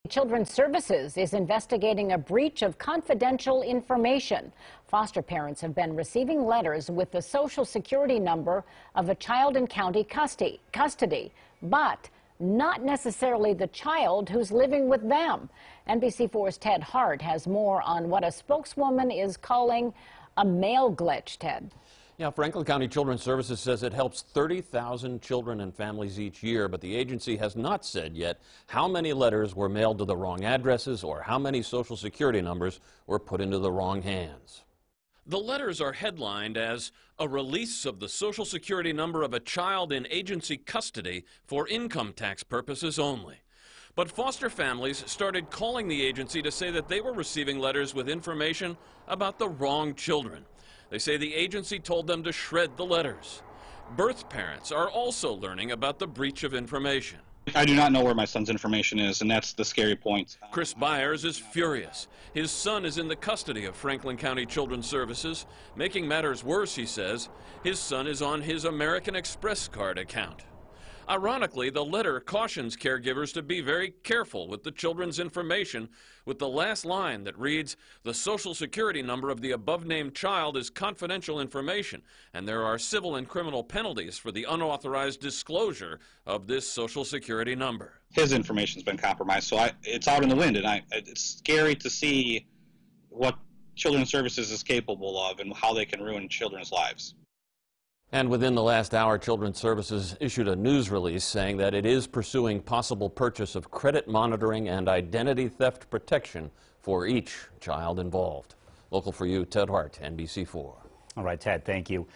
Children's Services is investigating a breach of confidential information. Foster parents have been receiving letters with the Social Security number of a child in county custody, but not necessarily the child who's living with them. NBC4's Ted Hart has more on what a spokeswoman is calling a mail glitch, Ted. Yeah, Franklin County Children's Services says it helps 30,000 children and families each year, but the agency has not said yet how many letters were mailed to the wrong addresses or how many Social Security numbers were put into the wrong hands. The letters are headlined as a release of the Social Security number of a child in agency custody for income tax purposes only. But foster families started calling the agency to say that they were receiving letters with information about the wrong children. They say the agency told them to shred the letters. Birth parents are also learning about the breach of information. I do not know where my son's information is, and that's the scary point. Chris Byers is furious. His son is in the custody of Franklin County Children's Services. Making matters worse, he says, his son is on his American Express card account. Ironically, the letter cautions caregivers to be very careful with the children's information, with the last line that reads, "The Social Security number of the above-named child is confidential information, and there are civil and criminal penalties for the unauthorized disclosure of this Social Security number." His information's been compromised, so it's out in the wind, and it's scary to see what Children's Services is capable of and how they can ruin children's lives. And within the last hour, Children's Services issued a news release saying that it is pursuing possible purchase of credit monitoring and identity theft protection for each child involved. Local for you, Ted Hart, NBC4. All right, Ted, thank you.